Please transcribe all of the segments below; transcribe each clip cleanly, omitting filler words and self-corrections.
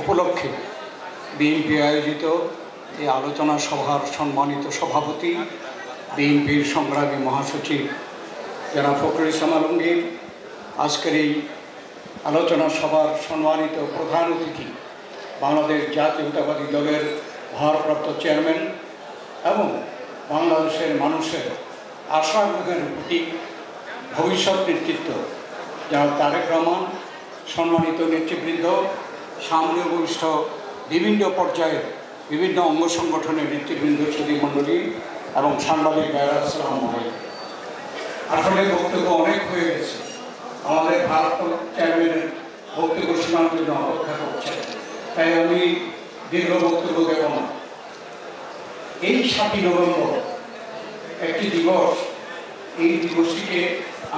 উপলক্ষে বিএনপি আয়োজিত এই আলোচনা সভার সম্মানিত সভাপতি, বিএনপির সংগ্রামী মহাসচিব জনাব ফখরুল ইসলাম আলমগীর, আজকের এই আলোচনা সভার সম্মানিত প্রধান অতিথি বাংলাদেশ জাতীয়তাবাদী দলের ভারপ্রাপ্ত চেয়ারম্যান এবং বাংলাদেশের মানুষের আশার প্রতীক ভবিষ্যৎ নেতৃত্ব জনাব তারেক রহমান, সম্মানিত নেতৃবৃন্দ, সামনে উপবিষ্ট বিভিন্ন পর্যায়ের বিভিন্ন অঙ্গ সংগঠনের নেতৃবৃন্দ, সুধীমণ্ডলী এবং সাংবাদিক ভাইরা, আসসালামু আলাইকুম। আসলে বক্তব্য অনেক হয়ে গেছে, আমাদের ভারপ্রাপ্ত চেয়ারম্যানের বক্তব্য শোনার জন্য অপেক্ষা করছে, তাই আমি দীর্ঘ বক্তব্য দেব না। এই 7ই নভেম্বর একটি দিবস, এই দিবসটিকে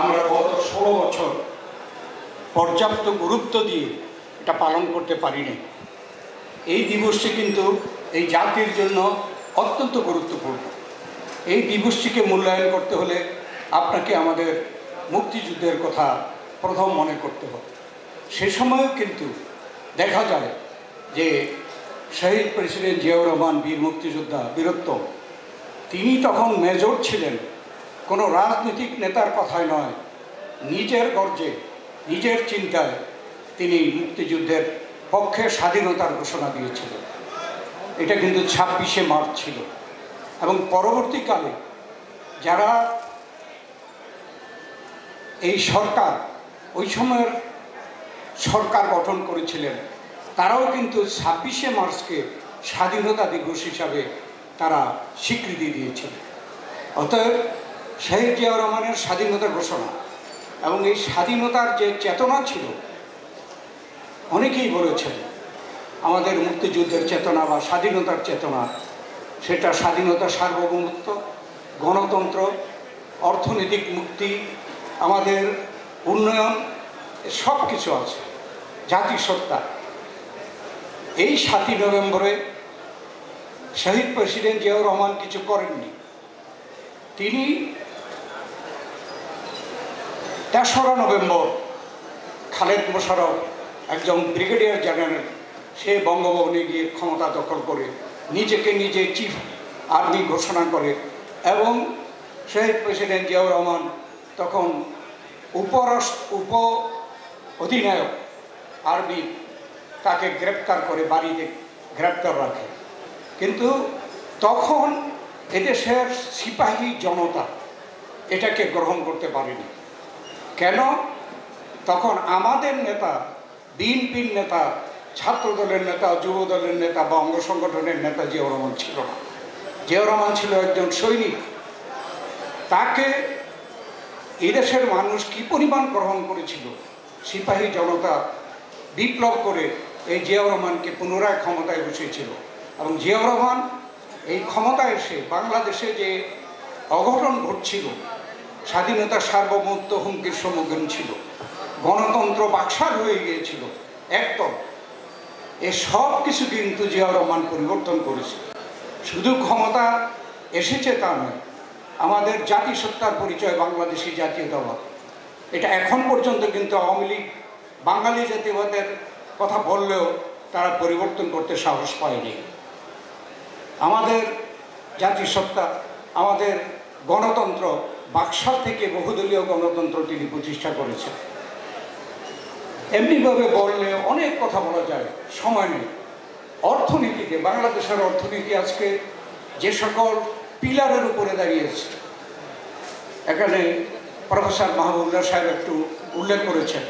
আমরা গত 16 বছর পর্যাপ্ত গুরুত্ব দিয়ে এটা পালন করতে পারিনি। এই দিবসটি কিন্তু এই জাতির জন্য অত্যন্ত গুরুত্বপূর্ণ। এই দিবসটিকে মূল্যায়ন করতে হলে আপনাকে আমাদের মুক্তিযুদ্ধের কথা প্রথম মনে করতে হবে। সে সময়ও কিন্তু দেখা যায় যে শহীদ প্রেসিডেন্ট জিয়াউর রহমান, বীর মুক্তিযোদ্ধা, বীরত্ব, তিনি তখন মেজর ছিলেন, কোনো রাজনৈতিক নেতার কথায় নয়, নিজের গর্জে নিজের চিন্তায় তিনি মুক্তিযুদ্ধের পক্ষে স্বাধীনতার ঘোষণা দিয়েছিলেন। এটা কিন্তু 26শে মার্চ ছিল। এবং পরবর্তীকালে যারা এই সরকার, ওই সময়ের সরকার গঠন করেছিলেন, তারাও কিন্তু 26শে মার্চকে স্বাধীনতা দিবস হিসাবে তারা স্বীকৃতি দিয়েছিলেন। অতএব শহীদ জিয়াউর রহমানের স্বাধীনতা ঘোষণা এবং এই স্বাধীনতার যে চেতনা ছিল, অনেকেই বলেছেন আমাদের মুক্তিযুদ্ধের চেতনা বা স্বাধীনতার চেতনা, সেটা স্বাধীনতা, সার্বভৌমত্ব, গণতন্ত্র, অর্থনৈতিক মুক্তি, আমাদের উন্নয়ন, সব কিছু আছে, জাতিসত্তা। এই 7ই নভেম্বরে শহীদ প্রেসিডেন্ট জিয়াউর রহমান কিছু করেননি। তিনি 3রা নভেম্বর খালেদ মোশাররফ, একজন ব্রিগেডিয়ার জেনারেল, সে বঙ্গভবনে গিয়ে ক্ষমতা দখল করে নিজেকে নিজে চিফ আর্মি ঘোষণা করে এবং শহীদ প্রেসিডেন্ট জিয়াউর রহমান তখন উপ অধিনায়ক আর্মি, তাকে গ্রেপ্তার করে বাড়িতে গ্রেপ্তার রাখে। কিন্তু তখন এদেশের সিপাহী জনতা এটাকে গ্রহণ করতে পারেনি। কেন? তখন আমাদের নেতা, বিএনপির নেতা, ছাত্রদলের নেতা, যুবদলের নেতা বা অঙ্গ সংগঠনের নেতা জিয়াউর রহমান ছিল না। জিয়াউর রহমান ছিল একজন সৈনিক। তাকে এদেশের মানুষ কি পরিমাণ গ্রহণ করেছিল, সিপাহী জনতা বিপ্লব করে এই জিয়াউর রহমানকে পুনরায় ক্ষমতায় বসিয়েছিল। এবং জিয়াউর রহমান এই ক্ষমতায় এসে বাংলাদেশে যে অঘটন ঘটছিল, স্বাধীনতার সার্বভৌমত্ব হুমকির সম্মুখীন ছিল, গণতন্ত্র বাকশাল হয়ে গিয়েছিল একদম, এ সব কিছু কিন্তু জিয়াউর রহমান পরিবর্তন করেছে। শুধু ক্ষমতা এসেছে তা নয়, আমাদের জাতিসত্তার পরিচয় বাংলাদেশি জাতীয়তাবাদ, এটা এখন পর্যন্ত কিন্তু আওয়ামী লীগ বাঙালি জাতীয়বাদের কথা বললেও তারা পরিবর্তন করতে সাহস পায়নি। আমাদের জাতিসত্তা, আমাদের গণতন্ত্র, বাকশাল থেকে বহুদলীয় গণতন্ত্র তিনি প্রতিষ্ঠা করেছেন। এমনিভাবে বললে অনেক কথা বলা যায়, সময় নেই। অর্থনীতিতে, বাংলাদেশের অর্থনীতি আজকে যে সকল পিলারের উপরে দাঁড়িয়েছে, এখানে প্রফেসর মাহবুবুল্লাহ সাহেব একটু উল্লেখ করেছেন,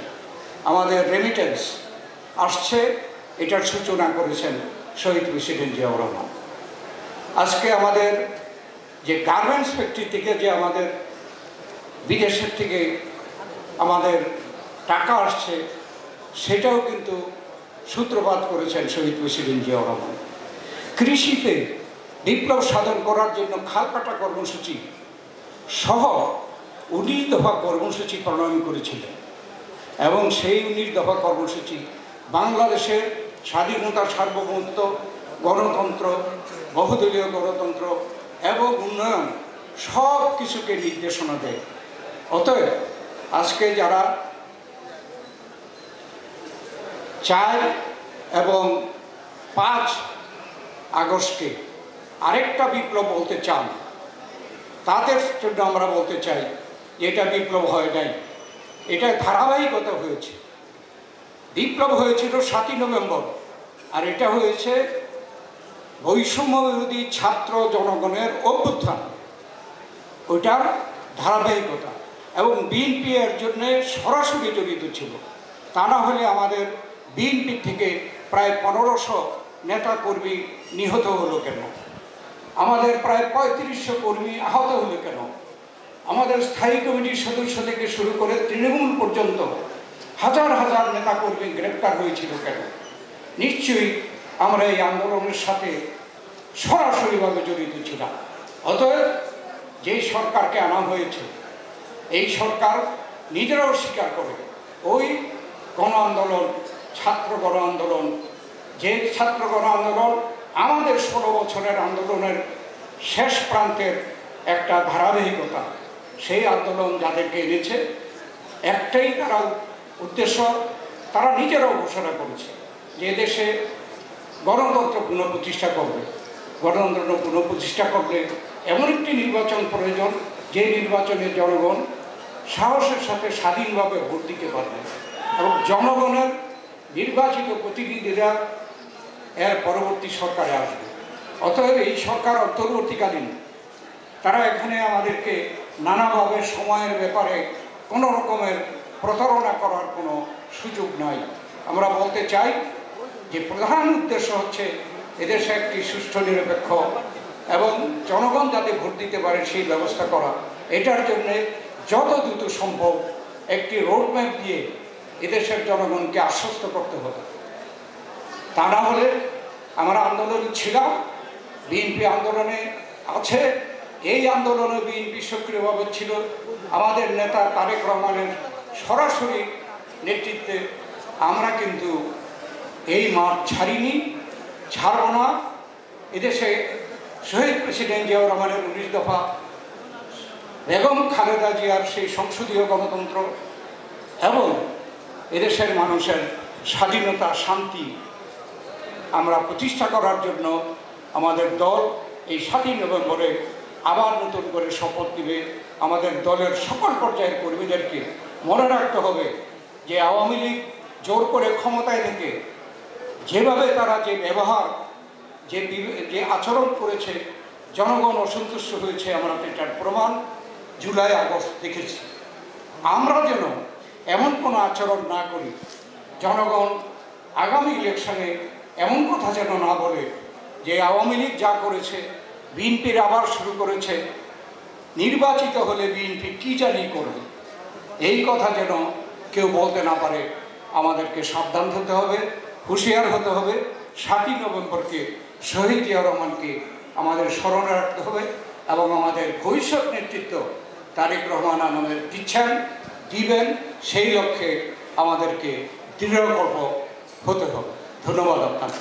আমাদের রেমিটেন্স আসছে, এটার সূচনা করেছেন শহীদ প্রেসিডেন্ট জিয়াউর রহমান। আজকে আমাদের যে গার্মেন্টস ফ্যাক্টরি থেকে যে আমাদের বিদেশের থেকে আমাদের টাকা আসছে, সেটাও কিন্তু সূত্রপাত করেছেন শহীদ প্রেসিডেন্ট জিয়াউর রহমান। কৃষিতে বিপ্লব সাধন করার জন্য খাল কাটা কর্মসূচি সহ 19 দফা কর্মসূচি প্রণয়ন করেছিলেন এবং সেই 19 দফা কর্মসূচি বাংলাদেশের স্বাধীনতা, সার্বভৌমত্ব, গণতন্ত্র, বহুদলীয় গণতন্ত্র এবং উন্নয়ন সব কিছুকে নির্দেশনা দেয়। অতএব আজকে যারা চায় এবং 5 আগস্টে আরেকটা বিপ্লব বলতে চান, তাদের জন্য আমরা বলতে চাই যে এটা বিপ্লব হয় নাই, এটা ধারাবাহিকতা হয়েছে। বিপ্লব হয়েছিল 7ই নভেম্বর, আর এটা হয়েছে বৈষম্য বিরোধী ছাত্র জনগণের অভ্যুত্থান, ওইটার ধারাবাহিকতা। এবং বিএনপি এর জন্য সরাসরি জড়িত ছিল, তা না হলে আমাদের বিএনপি থেকে প্রায় 1500 নেতা কর্মী নিহত হলো কেন, আমাদের প্রায় 3500 কর্মী আহত হলো কেন, আমাদের স্থায়ী কমিটির সদস্য থেকে শুরু করে তৃণমূল পর্যন্ত হাজার হাজার নেতা কর্মী গ্রেপ্তার হয়েছিল কেন? নিশ্চয়ই আমরা এই আন্দোলনের সাথে সরাসরিভাবে জড়িত ছিলাম। অতএব যেই সরকারকে আনা হয়েছে, এই সরকার নিজেরাও স্বীকার করে ওই গণ আন্দোলন, ছাত্র গণ আন্দোলন, যে ছাত্র গণ আন্দোলন আমাদের 16 বছরের আন্দোলনের শেষ প্রান্তের একটা ধারাবাহিকতা, সেই আন্দোলন যাদেরকে এনেছে একটাই তারা উদ্দেশ্য, তারা নিজেরাও ঘোষণা করেছে যে দেশে গণতন্ত্র পুনঃপ্রতিষ্ঠা করবে। গণতন্ত্র পুনঃপ্রতিষ্ঠা করলে এমন একটি নির্বাচন প্রয়োজন, যে নির্বাচনে জনগণ সাহসের সাথে স্বাধীনভাবে ভোট দিতে পারবে এবং জনগণের নির্বাচিত প্রতিনিধিরা এর পরবর্তী সরকারে আসবে। অতএব এই সরকার অন্তর্বর্তীকালীন তারা এখানে আমাদেরকে নানাভাবে সময়ের ব্যাপারে কোনো রকমের প্রতারণা করার কোনো সুযোগ নাই। আমরা বলতে চাই যে প্রধান উদ্দেশ্য হচ্ছে এদেশে একটি সুষ্ঠু নিরপেক্ষ এবং জনগণ যাতে ভোট দিতে পারে সেই ব্যবস্থা করা। এটার জন্যে যত দ্রুত সম্ভব একটি রোডম্যাপ দিয়ে এদেশের জনগণকে আশ্বস্ত করতে হবে। তা না হলে আমরা আন্দোলনে ছিলাম, বিএনপি আন্দোলনে আছে, এই আন্দোলনে বিএনপি সক্রিয়ভাবে ছিল। আমাদের নেতা তারেক রহমানের সরাসরি নেতৃত্বে আমরা কিন্তু এই মাঠ ছাড়িনি, ছাড়ব না। এদেশে শহীদ প্রেসিডেন্ট জিয়াউর রহমানের 19 দফা, বেগম খালেদা জিয়ার সেই সংসদীয় গণতন্ত্র এবং এদেশের মানুষের স্বাধীনতা, শান্তি আমরা প্রতিষ্ঠা করার জন্য আমাদের দল এই 7ই নভেম্বরে আবার নতুন করে শপথ নেবে। আমাদের দলের সকল পর্যায়ের কর্মীদেরকে মনে রাখতে হবে যে আওয়ামী লীগ জোর করে ক্ষমতায় থেকে যেভাবে তারা যে ব্যবহার, যে আচরণ করেছে, জনগণ অসন্তুষ্ট হয়েছে। আমরা এটার প্রমাণ জুলাই আগস্ট দেখেছি। আমরা যেন এমন কোনো আচরণ না করি, জনগণ আগামী ইলেকশনে এমন কথা যেন না বলে যে আওয়ামী লীগ যা করেছে বিএনপির আবার শুরু করেছে, নির্বাচিত হলে বিএনপি কী জানি করবে, এই কথা যেন কেউ বলতে না পারে। আমাদেরকে সাবধান হতে হবে, হুঁশিয়ার হতে হবে। 7ই নভেম্বরকে শহীদ জিয়াউর রহমানকে আমাদের স্মরণে রাখতে হবে এবং আমাদের ভবিষ্যৎ নেতৃত্ব তারেক রহমান আমাদের দিবেন, সেই লক্ষ্যে আমাদেরকে দৃঢ়কল্প হতে হবে। ধন্যবাদ আপনাকে।